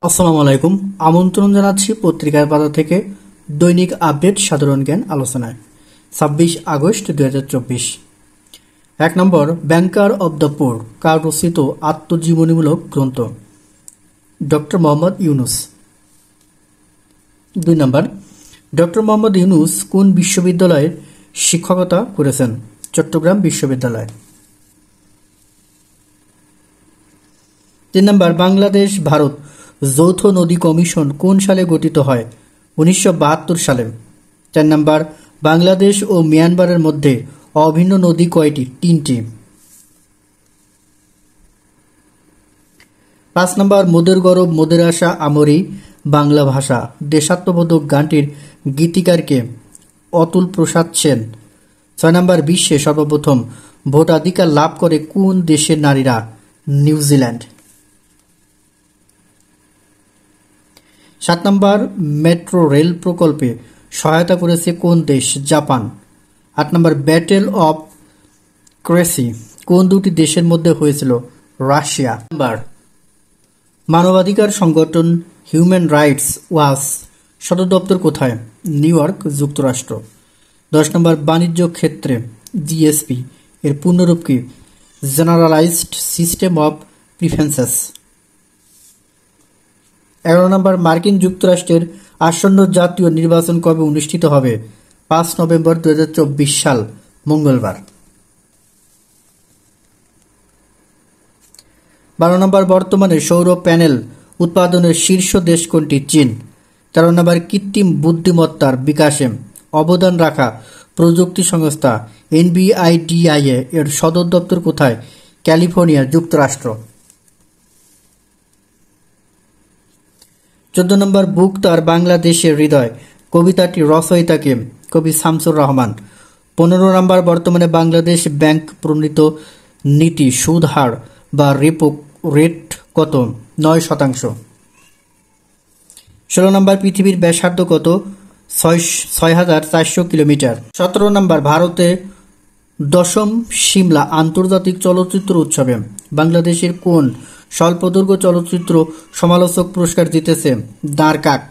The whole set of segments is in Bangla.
আসসালামু আলাইকুম। আমন্ত্রণ জানাচ্ছি পত্রিকার পাতা থেকে দৈনিক আপডেট সাধারণ জ্ঞান আলোচনায়। 26 আগস্ট 2024। 1 নম্বর, ব্যাংকার অব দ্য পোর কার রচিত আত্মজীবনীমূলক গ্রন্থ? ডক্টর মোহাম্মদ ইউনুস। 2 নম্বর, ডক্টর মোহাম্মদ ইউনুস কোন বিশ্ববিদ্যালয়ে শিক্ষকতা করেছেন? চট্টগ্রাম বিশ্ববিদ্যালয়। 3 নম্বর, বাংলাদেশ ভারত যৌথ নদী কমিশন কোন সালে গঠিত হয়? 1972 সালে। 4 নম্বর, বাংলাদেশ ও মিয়ানমারের মধ্যে অভিন্ন নদী কয়টি? 3টি। 5 নম্বর, মোদের গরব মোদের আশা আমরি বাংলা ভাষা দেশাত্মবোধক গানটির গীতিকারকে? অতুল প্রসাদ সেন। 6 নম্বর, বিশ্বে সর্বপ্রথম ভোটাধিকার লাভ করে কোন দেশের নারীরা? নিউজিল্যান্ড। 7 নম্বর, মেট্রো রেল প্রকল্পে সহায়তা করেছে কোন দেশ? Japan. 8 number, battle of crazy কোন দুটি দেশের মধ্যে হয়েছিল? রাশিয়া। নম্বর, মানবাধিকার সংগঠন হিউম্যান রাইটস ওয়াচ সদর দপ্তর কোথায়? নিউ ইয়র্ক, যুক্তরাষ্ট্র। 10 নম্বর, বাণিজ্য ক্ষেত্রে জিএসপি এর পূর্ণরূপ কি? Generalised system of preferences. 11 নম্বর, মার্কিন যুক্তরাষ্ট্রের আসন্ন জাতীয় নির্বাচন কবে অনুষ্ঠিত হবে? 5 নভেম্বর 2024 সাল, মঙ্গলবার। 12 নম্বর, বর্তমানে সৌর প্যানেল উৎপাদনের শীর্ষ দেশ কোনটি? চীন। 13 নম্বর, কৃত্রিম বুদ্ধিমত্তার বিকাশে অবদান রাখা প্রযুক্তি সংস্থা এনবিআইডিআইএ এর সদর দপ্তর কোথায়? ক্যালিফোর্নিয়া, যুক্তরাষ্ট্র। 14 নম্বর, বুক তার বাংলাদেশের হৃদয় কবিতাটি রচয়িতাকে? কবি শামসুর রহমান। 15 নম্বর, বর্তমানে বাংলাদেশ ব্যাংক প্রণীত নীতি সুদ হার বা রেপো রেট কত? 9%। 16 নম্বর, পৃথিবীর ব্যাসার্ধ কত? 6,400 কিলোমিটার। 17 নম্বর, ভারতে 10ম সিমলা আন্তর্জাতিক চলচ্চিত্র উৎসবে বাংলাদেশের কোন স্বল্পদৈর্ঘ্য চলচ্চিত্র সমালোচক পুরস্কার জিতেছে? দাঁড় কাক।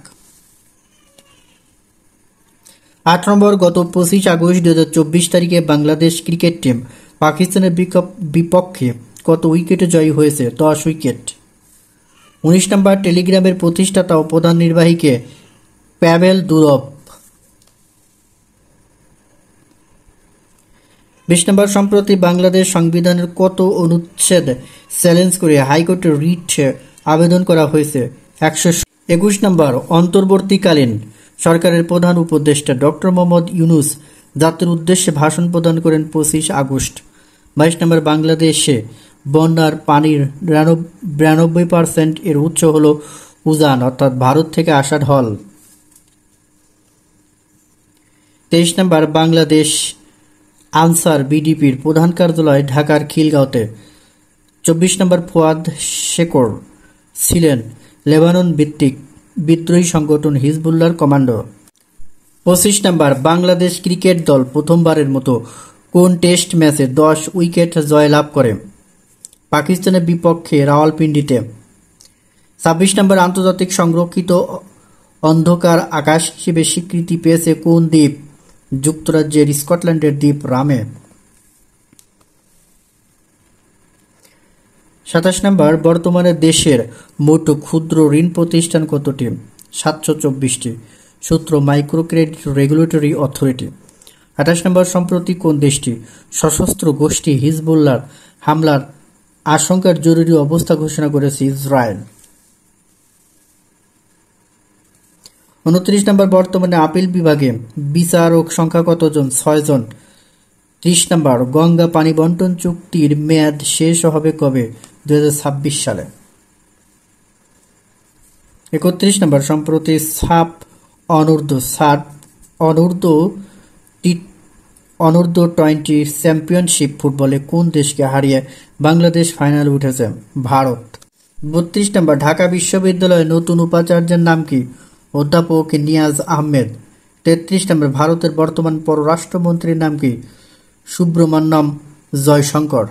8 নম্বর, গত 25 আগস্ট 2024 তারিখে বাংলাদেশ ক্রিকেট টিম পাকিস্তানের বিপক্ষে কত উইকেটে জয়ী হয়েছে? 10 উইকেট। 19 নম্বর, টেলিগ্রামের প্রতিষ্ঠাতা ও প্রধান নির্বাহীকে? প্যাভেল দুরভ। 20 নম্বর, সম্প্রতি বাংলাদেশ সংবিধানের কত অনুচ্ছেদ চ্যালেঞ্জ করে হাইকোর্টে রিট আবেদন করা হয়েছে? 121 নম্বর, অন্তর্বর্তীকালীন সরকারের প্রধান উপদেষ্টা ডক্টর মোহাম্মদ ইউনুস জাতির উদ্দেশ্যে ভাষণ প্রদান করেন 25 আগস্ট। 22 নম্বর, বাংলাদেশে বন্যার পানির 92% এর উৎস হল উজান অর্থাৎ ভারত থেকে আসা ঢল। 23 নম্বর, বাংলাদেশ আনসার বিডিপির প্রধান কার্যালয় ঢাকার খিলগাঁওতে। 24 নম্বর, ফুয়াদ শেকর ছিলেন লেবানন ভিত্তিক বিদ্রোহী সংগঠন হিজবুল্লাহর কমান্ডো। 25 নম্বর, বাংলাদেশ ক্রিকেট দল প্রথমবারের মতো কোন টেস্ট ম্যাচে 10 উইকেট জয়লাভ করে? পাকিস্তানের বিপক্ষে রাওয়ালপিন্ডিতে। 26 নম্বর, আন্তর্জাতিক সংরক্ষিত অন্ধকার আকাশ হিসেবে স্বীকৃতি পেয়েছে কোন দ্বীপ? যুক্তরাজ্যের স্কটল্যান্ডের দ্বীপ রামে। 27 নম্বর, বর্তমানে দেশের মোট ক্ষুদ্র ঋণ প্রতিষ্ঠান কতটি? 724টি। সূত্র মাইক্রো ক্রেডিট রেগুলেটরি অথরিটি। 28 নম্বর, সম্প্রতি কোন দেশটি সশস্ত্র গোষ্ঠী হিজবুল্লাহর হামলার আশঙ্কার জরুরি অবস্থা ঘোষণা করেছে? ইসরায়েল। 29 নম্বর, বর্তমানে আপিল বিভাগে বিচারক সংখ্যা কতজন? 6 জন। 30 নম্বর, গঙ্গা পানি বন্টন চুক্তির মেয়াদ শেষ হবে কবে? 2026 সালে। 31 নম্বর, সম্প্রতি সাফ অনূর্ধ্ব 20 চ্যাম্পিয়নশিপ ফুটবলে কোন দেশকে হারিয়ে বাংলাদেশ ফাইনালে উঠেছে? ভারত। 32 নম্বর, ঢাকা বিশ্ববিদ্যালয়ের নতুন উপাচার্যের নাম কি? অধ্যাপক নিয়াজ আহমেদ। 33 নম্বর, ভারতের বর্তমান পররাষ্ট্রমন্ত্রীর নাম কি? সুব্রমণ্যম জয়শঙ্কর।